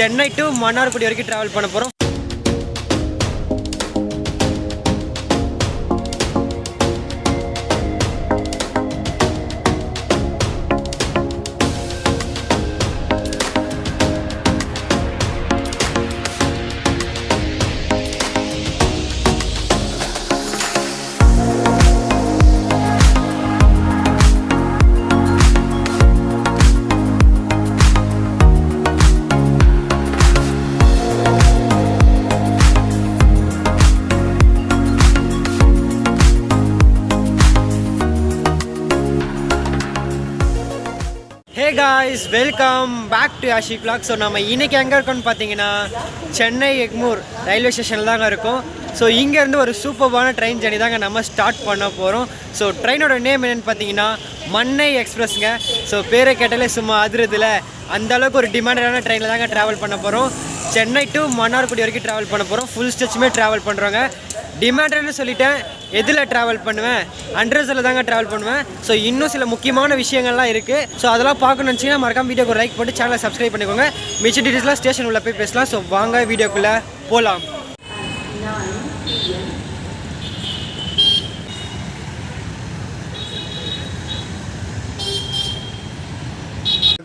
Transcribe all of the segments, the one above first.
Chennai to Mannargudi வரைக்கும் travel பண்ண போகிறோம். Hey guys, welcome back to Ashik vlog. So நம்ம இன்றைக்கி எங்கே இருக்கோம்னு பார்த்தீங்கன்னா சென்னை எக்மூர் ரயில்வே ஸ்டேஷனில் தாங்க இருக்கோம். ஸோ இங்கேருந்து ஒரு சூப்பர்பான ட்ரெயின் ஜர்னி தாங்க நம்ம ஸ்டார்ட் பண்ண போகிறோம். ஸோ ட்ரெயினோட நேம் என்னென்னு பார்த்தீங்கன்னா மன்னை எக்ஸ்பிரஸ்ங்க. ஸோ பேரை கேட்டாலே சும்மா அதிரதில் அந்தளவுக்கு ஒரு டிமாண்டடான ட்ரெயினில் தாங்க ட்ராவல் பண்ண போகிறோம். சென்னை டு மன்னார்குடி வரைக்கும் ட்ராவல் பண்ண போகிறோம். ஃபுல் ஸ்டெச்சுமே ட்ராவல் பண்ணுறோங்க. டிமாண்டட்னு சொல்லிட்டேன், எதில் ட்ராவல் பண்ணுவேன்? அண்ட்ரஸில் தாங்க ட்ராவல் பண்ணுவேன். ஸோ இன்னும் சில முக்கியமான விஷயங்கள்லாம் இருக்குது. ஸோ அதெல்லாம் பார்க்கணும்னு நினச்சிங்கன்னா மறக்காம வீடியோக்கு லைக் போட்டு சேனலை சப்ஸ்கிரைப் பண்ணிக்கோங்க. மிச்ச டீட்டெயில்ஸ்லாம் ஸ்டேஷன் உள்ள போய் பேசலாம். ஸோ வாங்க வீடியோக்குள்ளே போகலாம்.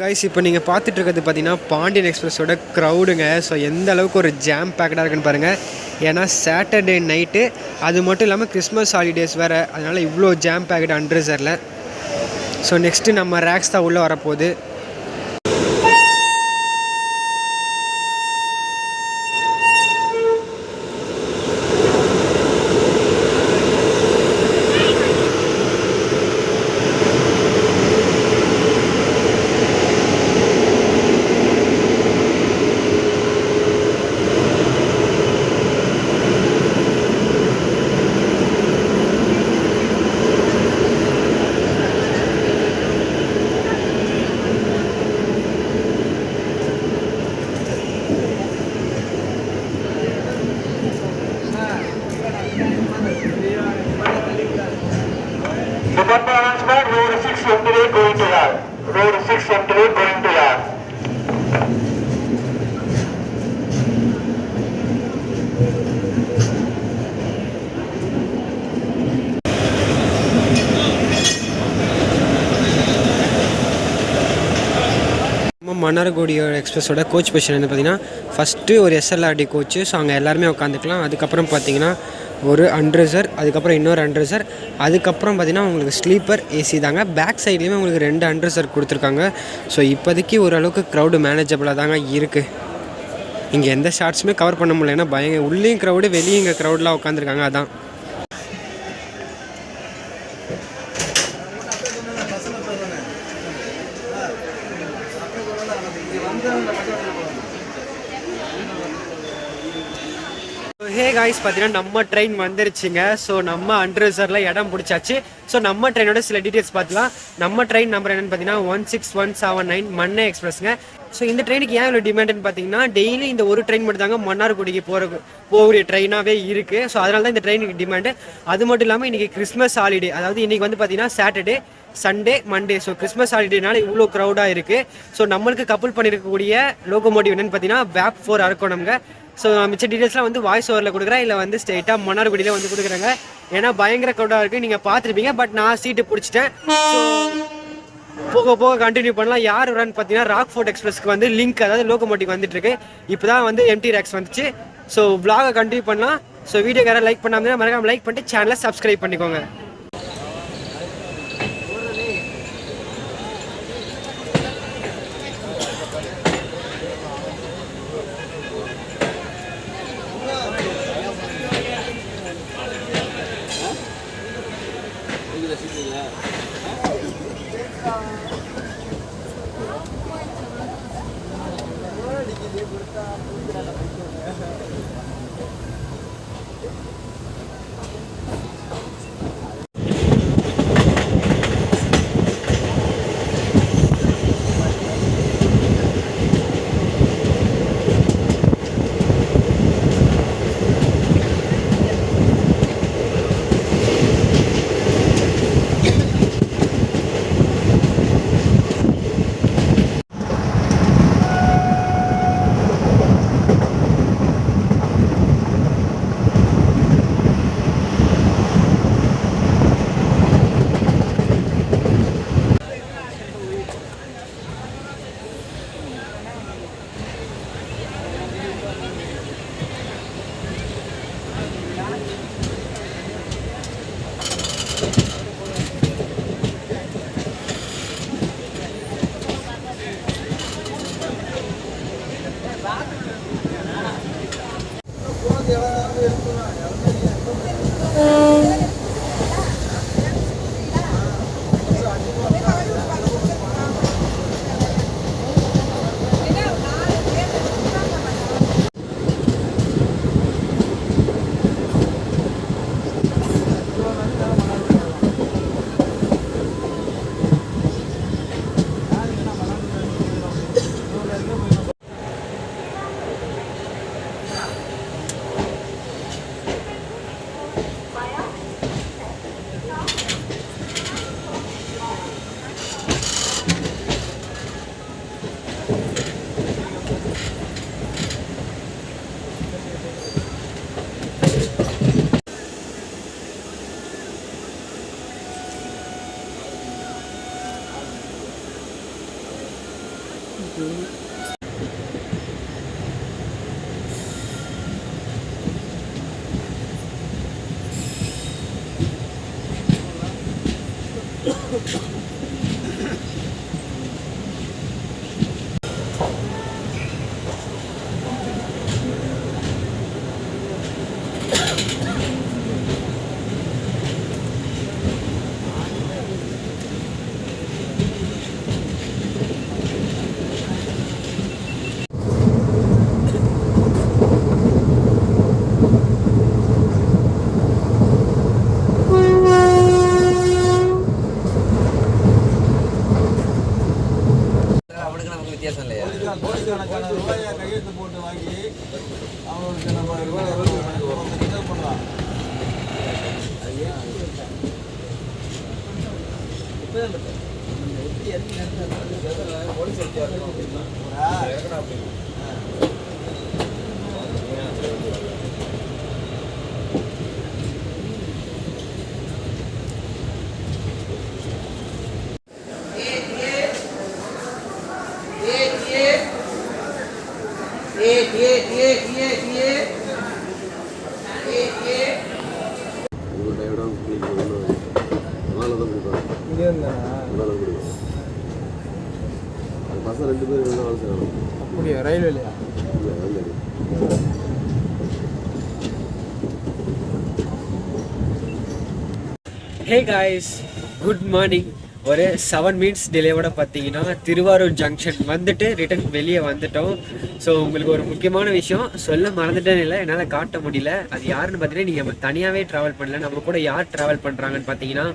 கைஸ், இப்போ நீங்கள் பார்த்துட்டு இருக்கிறது பார்த்தீங்கன்னா பாண்டியன் எக்ஸ்பிரஸோட க்ரௌடுங்க. ஸோ எந்த அளவுக்கு ஒரு ஜாம் பேக்கடாக இருக்குன்னு பாருங்கள். ஏன்னா சாட்டர்டே நைட்டு, அது மட்டும் இல்லாமல் கிறிஸ்மஸ் ஹாலிடேஸ் வேறு, அதனால் இவ்வளோ ஜாம் பேக்கட் அண்ட்ரஸரில். ஸோ நெக்ஸ்ட்டு நம்ம ரேக்ஸ் தான் உள்ளே வரப்போகுது. Road 6 MTA going to yard. Road 6 MTA going to yard. Mannargudi எக்ஸ்பிரஸோட கோச் பொசிஷன் வந்து பார்த்திங்கன்னா ஃபஸ்ட்டு ஒரு SLRD கோச்சு. ஸோ அங்கே எல்லாருமே உட்காந்துக்கலாம். அதுக்கப்புறம் பார்த்திங்கன்னா ஒரு அண்ட்ரஸர், அதுக்கப்புறம் இன்னொரு அண்ட்ரஸர், அதுக்கப்புறம் பார்த்திங்கன்னா உங்களுக்கு ஸ்லீப்பர் ஏசி தாங்க. பேக் சைட்லேயுமே உங்களுக்கு 2 அண்ட்ரஸர் கொடுத்துருக்காங்க. ஸோ இப்போதைக்கு ஓரளவுக்கு க்ரௌடு மேனேஜபிளாக தாங்க இருக்குது. இங்கே எந்த ஷார்ட்ஸுமே கவர் பண்ண முடியல, ஏன்னா உள்ளேயும் க்ரௌடு, வெளியே இங்கே க்ரௌடெலாம் உட்காந்துருக்காங்க. அதான் ஹே காய்ஸ், பார்த்தீங்கன்னா நம்ம ட்ரெயின் வந்துருச்சுங்க. ஸோ நம்ம அண்ட்ரஸரில் இடம் பிடிச்சாச்சு. ஸோ நம்ம ட்ரெயினோட சில டீட்டெயில்ஸ் பார்த்துலாம். நம்ம ட்ரெயின் நம்பர் என்னென்னு பார்த்தீங்கன்னா 16179 மன்னை எக்ஸ்பிரஸ்ங்க. ஸோ இந்த ட்ரெயினுக்கு ஏன் இவ்வளோ டிமாண்டுன்னு பார்த்தீங்கன்னா, டெய்லி இந்த ஒரு ட்ரெயின் மட்டும் தாங்க மன்னார்குடிக்கு போகக்கூடிய ட்ரெயினாகவே இருக்குது. ஸோ அதனால தான் இந்த ட்ரெயினுக்கு டிமாண்டு. அது மட்டும் இல்லாமல் இன்றைக்கி கிறிஸ்மஸ் ஹாலிடே, அதாவது இன்றைக்கி வந்து பார்த்தீங்கன்னா Saturday, Sunday, Monday. So Christmas ஹாலிடேனால இவ்வளோ க்ரௌடாக இருக்குது. ஸோ நம்மளுக்கு கப்புள் பண்ணியிருக்கக்கூடிய லோகோமோட்டிவ் என்னென்னு பார்த்தீங்கன்னா BAP 4 அரக்கோணம்ங்க. ஸோ மிச்ச டீட்டெயில்ஸ்லாம் வந்து வாய்ஸ் ஓவரில் கொடுக்குறேன், இல்லை வந்து ஸ்ட்ரெயிட்டாக மன்னார்குடியில் வந்து கொடுக்குறாங்க. ஏன்னா பயங்கர க்ரௌடாக இருக்குது, நீங்கள் பார்த்துருப்பீங்க. பட் நான் சீட்டு பிடிச்சிட்டேன். ஸோ போக போக கண்டினியூ பண்ணலாம். யார் வரான்னு பார்த்தீங்கன்னா ராக்ஃபோர்ட் எக்ஸ்பிரஸ்க்கு வந்து லிங்க், அதாவது லோகோமோட்டிவ் வந்துட்டு இருக்கு. இப்போ தான் வந்து எம்டி ரேக்ஸ் வந்துச்சு. ஸோ vlog கண்டினியூ பண்ணலாம். ஸோ வீடியோ யாராவது லைக் பண்ணாமல் மறக்காம லைக் பண்ணிட்டு சேனலை சப்ஸ்கிரைப் பண்ணிக்கோங்க. அப்படியா ரயில்வேலையா? Hey guys, good morning. ஒரு 7 மினிட்ஸ் டிலேவோட பார்த்தீங்கன்னா திருவாரூர் ஜங்ஷன் வந்துட்டு ரிட்டன் வெளியே வந்துட்டோம். ஸோ உங்களுக்கு ஒரு முக்கியமான விஷயம் சொல்ல மறந்துட்டேன்னு இல்லை, என்னால் காட்ட முடியல. அது யாருன்னு பார்த்தீங்கன்னா நீங்கள் தனியாகவே ட்ராவல் பண்ணல, நம்ம கூட யார் ட்ராவல் பண்ணுறாங்கன்னு பார்த்தீங்கன்னா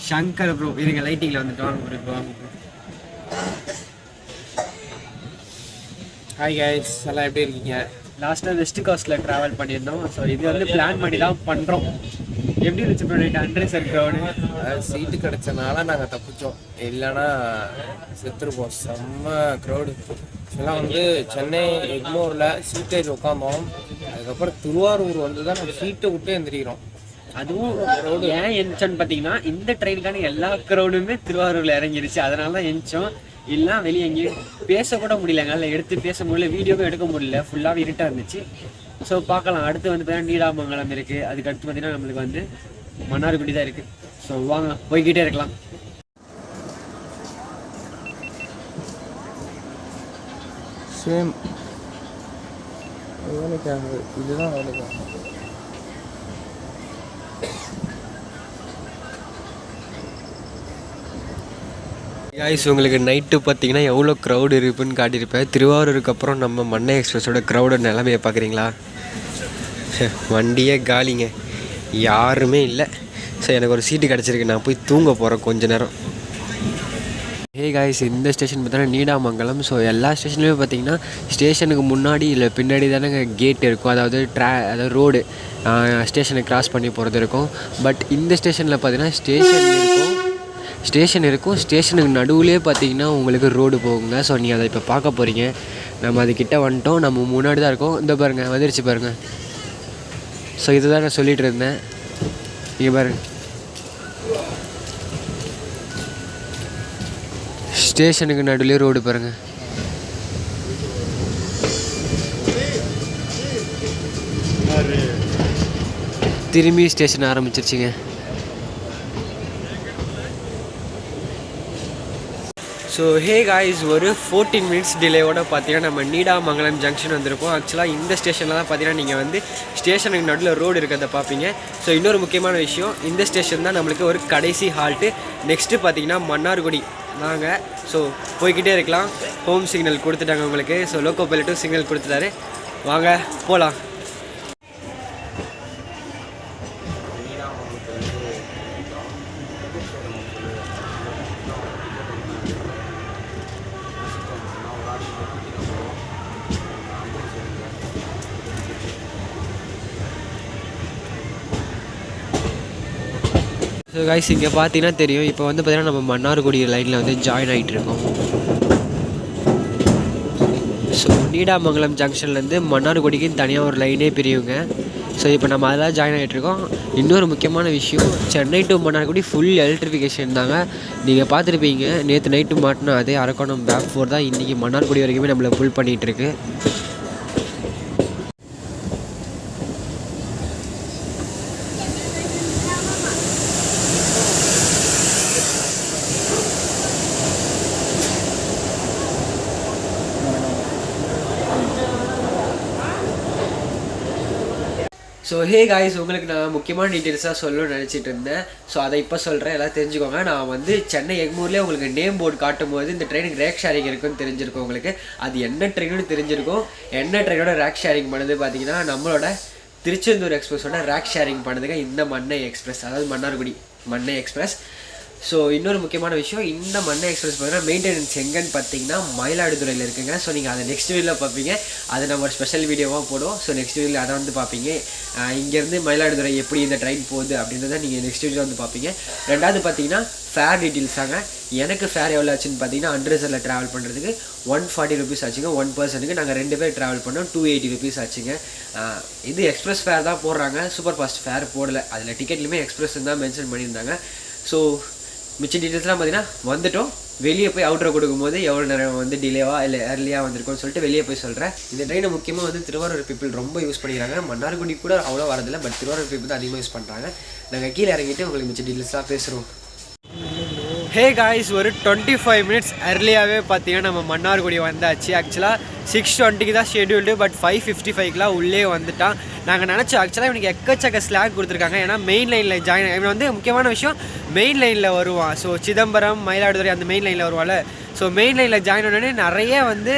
சங்கர் ப்ரோ. இதுங்க லைட்டிங்கில் வந்துட்டு வாங்க ப்ரோ. ஹாய் கைஸ், எல்லாம் எப்படி இருக்கீங்க? லாஸ்ட்டாக வெஸ்ட் கோஸ்ட்டில் ட்ராவல் பண்ணியிருந்தோம். ஸோ இது வந்து பிளான் பண்ணி தான் பண்ணுறோம். எப்படி இருந்துச்சு ப்ரோ நைட் அண்ட்ரேசர் க்ரௌடு? சீட்டு கிடைச்சனால நாங்கள் தப்பிச்சோம், இல்லைன்னா செத்துருப்போம். செம்ம க்ரௌடு. இதெல்லாம் வந்து சென்னை எக்மோரில் சீட்டேஜ் உட்காந்தோம். அதுக்கப்புறம் திருவாரூர் வந்து தான் நம்ம சீட்டை விட்டு எந்திரிக்கிறோம். அதுவும் ஏன் எந்திரிச்சோன்னு பார்த்தீங்கன்னா இந்த ட்ரெயினுக்கான எல்லா க்ரௌடுமே திருவாரூரில் இறங்கிருச்சு, அதனால தான் எந்திரிச்சோம். இல்லைனா வெளியே எங்கேயும் பேசக்கூட முடியல, எங்களால் எடுத்து பேச முடியல, வீடியோவும் எடுக்க முடியல, ஃபுல்லாகவே இருட்டாக இருந்துச்சு. ஸோ பார்க்கலாம். அடுத்து வந்து பார்த்தீங்கன்னா நீடாமங்கலம் இருக்குது, அதுக்கு அடுத்து பார்த்தீங்கன்னா நம்மளுக்கு வந்து மன்னார்குடி தான் இருக்குது. ஸோ வாங்க போய்கிட்டே இருக்கலாம். சேம் வேலைக்காக இதுதான் வேலைக்காக. காய்ஸ், உங்களுக்கு நைட்டு பார்த்தீங்கன்னா எவ்வளோ க்ரௌடு இருக்குன்னு காட்டியிருப்பேன். திருவாரூருக்கு அப்புறம் நம்ம மன்னை எக்ஸ்பிரஸோட க்ரௌடு நிலைமையை பார்க்குறீங்களா? வண்டியே காலிங்க, யாருமே இல்லை. ஸோ எனக்கு ஒரு சீட்டு கிடச்சிருக்கு, நான் போய் தூங்க போகிறேன் கொஞ்ச நேரம். ஹே காய்ஸ், இந்த ஸ்டேஷன் பார்த்தீங்கன்னா நீடாமங்கலம். ஸோ எல்லா ஸ்டேஷன்லேயுமே பார்த்தீங்கன்னா ஸ்டேஷனுக்கு முன்னாடி இல்லை பின்னாடி தானே கேட் இருக்கும், அதாவது ரோடு ஸ்டேஷனை கிராஸ் பண்ணி போகிறது இருக்கும். பட் இந்த ஸ்டேஷனில் பார்த்தீங்கன்னா ஸ்டேஷன் இருக்கும், ஸ்டேஷனுக்கு நடுவுலேயே பார்த்தீங்கன்னா உங்களுக்கு ரோடு போகுங்க. ஸோ நீங்கள் அதை இப்போ பார்க்க போகிறீங்க. நம்ம அதுக்கிட்ட வந்துட்டோம், நம்ம முன்னாடி தான் இருக்கோம். இந்த பாருங்கள், வந்துருச்சு பாருங்கள். ஸோ இதை தான் நான் சொல்லிகிட்டு இருந்தேன். இங்கே பாருங்கள், ஸ்டேஷனுக்கு நடுவுலேயே ரோடு பாருங்கள். திரும்பி ஸ்டேஷன் ஆரம்பிச்சிருச்சுங்க. ஸோ ஸோ ஹே காய்ஸ், ஒரு 14 மினிட்ஸ் டிலேவோட பார்த்தீங்கன்னா நம்ம நீடாமங்கலம் ஜங்ஷன் வந்திருக்கோம். ஆக்சுவலாக இந்த ஸ்டேஷனில் தான் பார்த்தீங்கன்னா நீங்கள் வந்து ஸ்டேஷனுக்கு நடுவில் ரோடு இருக்கிறத பார்ப்பீங்க. ஸோ இன்னொரு முக்கியமான விஷயம், இந்த ஸ்டேஷன் தான் நம்மளுக்கு ஒரு கடைசி ஹால்ட்டு. நெக்ஸ்ட்டு பார்த்தீங்கன்னா மன்னார்குடி நாங்கள். ஸோ போய்கிட்டே இருக்கலாம். ஹோம் சிக்னல் கொடுத்துட்டாங்க உங்களுக்கு. ஸோ லோக்கோ பைலட்டும் சிக்னல் கொடுத்துட்டாரு. வாங்க போகலாம். ஸோ கைஸ், இங்கே பார்த்தீங்கன்னா தெரியும், இப்போ வந்து பார்த்தீங்கன்னா நம்ம மன்னார்குடி லைனில் வந்து ஜாயின் ஆகிட்டு இருக்கோம். ஸோ நீடாமங்கலம் ஜங்ஷன்லேருந்து மன்னார்குடிக்கு தனியாக ஒரு லைனே பிரியுங்க. ஸோ இப்போ நம்ம அதெல்லாம் ஜாயின் ஆகிட்ருக்கோம். இன்னொரு முக்கியமான விஷயம், Chennai to Mannargudi full electrification தாங்க. நீங்கள் பார்த்துருப்பீங்க, நேற்று நைட்டு மாட்டினா அதே அரக்கோணம் பேக் 4 தான் இன்றைக்கி மன்னார்குடி வரைக்குமே நம்மளை புல் பண்ணிகிட்ருக்கு. ஸோ ஹே காய்ஸ், உங்களுக்கு நான் முக்கியமான டீட்டெயில்ஸாக சொல்லணும்னு நினச்சிட்டு இருந்தேன். ஸோ அதை இப்போ சொல்கிறேன், எல்லாம் தெரிஞ்சுக்கோங்க. நான் வந்து சென்னை எக்மூர்லேயே உங்களுக்கு நேம் போர்டு காட்டும் போது இந்த ட்ரெயினுக்கு ரேக் ஷேரிங் இருக்குன்னு தெரிஞ்சிருக்கும் உங்களுக்கு. அது என்ன ட்ரெயின்னு தெரிஞ்சிருக்கும். என்ன ட்ரெயினோட ரேக் ஷேரிங் பண்ணுது பார்த்தீங்கன்னா நம்மளோட திருச்செந்தூர் எக்ஸ்பிரஸோட ரேக் ஷேரிங் பண்ணுதுங்க இந்த மன்னை எக்ஸ்பிரஸ், அதாவது மன்னார்குடி மன்னை எக்ஸ்பிரஸ். ஸோ இன்னொரு முக்கியமான விஷயம், இந்த மன்னை எக்ஸ்பிரஸ் பார்த்தீங்கன்னா மெயின்டெனன்ஸ் எங்கன்னு பார்த்தீங்கன்னா மயிலாடுதுறையில் இருக்குங்க. ஸோ நீங்கள் அதை நெக்ஸ்ட் வீடியோவில் பார்ப்பீங்க. அதை நம்ம ஒரு ஸ்பெஷல் வீடியோவாக போடுவோம். ஸோ நெக்ஸ்ட் வீடியோவில் அதை வந்து பார்ப்பீங்க. இங்கேருந்து மயிலாடுதுறை எப்படி இந்த ட்ரெயின் போகுது அப்படின்றத நீங்கள் நெக்ஸ்ட் வீடியோ வந்து பார்ப்பீங்க. ரெண்டாவது பார்த்தீங்கன்னா ஃபேர் டீட்டெயில்ஸாங்க. எனக்கு ஃபேர் எவ்வளோ ஆச்சுன்னு பார்த்தீங்கன்னா அன்ரிசர்வில் ட்ராவல் பண்ணுறதுக்கு 140 ருபீஸ் ஆச்சுங்க. 1 பர்சனுக்கு நாங்கள் 2 பேர் ட்ராவல் பண்ணோம். 280 ருபீஸ் ஆச்சுங்க. இது எக்ஸ்பிரஸ் ஃபேர் தான் போடுறாங்க, சூப்பர் ஃபாஸ்ட் ஃபேர் போடலை. அதில் டிக்கெட்லையுமே எக்ஸ்பிரஸ் தான் மென்ஷன் பண்ணியிருந்தாங்க. ஸோ மிச்ச டீட்டெயில்ஸ்லாம் பார்த்தீங்கன்னா வந்துட்டோம். வெளியே போய் அவுட்ரு கொடுக்கும்போது எவ்வளோ நேரம் வந்து டிலேவாக இல்லை ஏர்லியாக வந்திருக்கோம்னு சொல்லிட்டு வெளியே போய் சொல்கிறேன். இந்த ட்ரெயினை முக்கியமாக வந்து திருவாரூர் பீப்புள் ரொம்ப யூஸ் பண்ணிக்கிறாங்க. மன்னார்குடி கூட அவ்வளோ வரதில்லை, பட் திருவாரூர் பீப்புள் தான் அதிகமாக யூஸ் பண்ணுறாங்க. நாங்கள் கீழே இறங்கிட்டு உங்களுக்கு மிச்ச டீட்டெயில்ஸ்லாம் பேசுகிறோம். ஹே காய்ஸ், ஒரு 25 மினிட்ஸ் ஏர்லியாகவே பார்த்தீங்கன்னா நம்ம மன்னார்குடி வந்தாச்சு. ஆக்சுவலாக 6:20க்கு தான் ஷெடியூல்டு, பட் 5:55க்குலாம் உள்ளே வந்துட்டான். நாங்கள் நினச்சோம் ஆக்சுவலாக இவனுக்கு எக்கச்சக்க ஸ்லாக் கொடுத்துருக்காங்க. ஏன்னா மெயின் லைனில் ஜாயின் இவன் வந்து முக்கியமான விஷயம் மெயின் லைனில் வருவான். ஸோ சிதம்பரம் மயிலாடுதுறை அந்த மெயின் லைனில் வருவாள். ஸோ மெயின் லைனில் ஜாயின் பண்ணோடனே நிறைய வந்து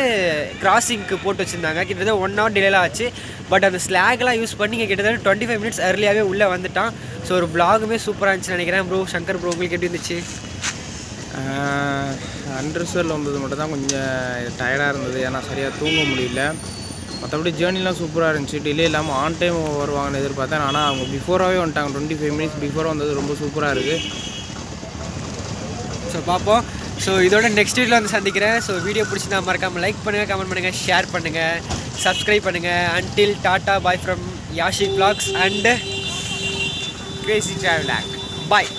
கிராசிங்க்கு போட்டு வச்சுருந்தாங்க. கிட்டத்தட்ட 1 hour டிலேலாம் ஆச்சு. பட் அந்த ஸ்லாக்லாம் யூஸ் பண்ணி இங்கே கிட்டத்தட்ட 25 மினிட்ஸ் ஏர்லியாகவே உள்ளே வந்துட்டான். ஸோ ஒரு vlogமே சூப்பராக இருந்துச்சுன்னு நினைக்கிறேன். ப்ரோ சங்கர் ப்ரோ, உங்களுக்கு எப்படி இருந்துச்சு? அன்ரிசர்வில் வந்தது மட்டும் தான் கொஞ்சம் டயர்டாக இருந்தது, ஏன்னா சரியாக தூங்க முடியல. மற்றபடி ஜேர்னிலாம் சூப்பராக இருந்துச்சு. டிலே இல்லாமல் ஆன் டைம் வருவாங்கன்னு எதிர்பார்த்தேன். ஆனால் அவங்க பிஃபோராகவே வந்துட்டாங்க. 25 மினிட்ஸ் பிஃபோராக வந்தது ரொம்ப சூப்பராக இருக்குது. ஸோ பார்ப்போம். ஸோ இதோட நெக்ஸ்ட் வீடியோவில் வந்து சந்திக்கிறேன். ஸோ வீடியோ பிடிச்சிருந்தா மறக்காமல் லைக் பண்ணுங்கள், கமெண்ட் பண்ணுங்கள், ஷேர் பண்ணுங்கள், சப்ஸ்கிரைப் பண்ணுங்கள். Until tata bye from Yashik vlogs and Crazy travel. Bye.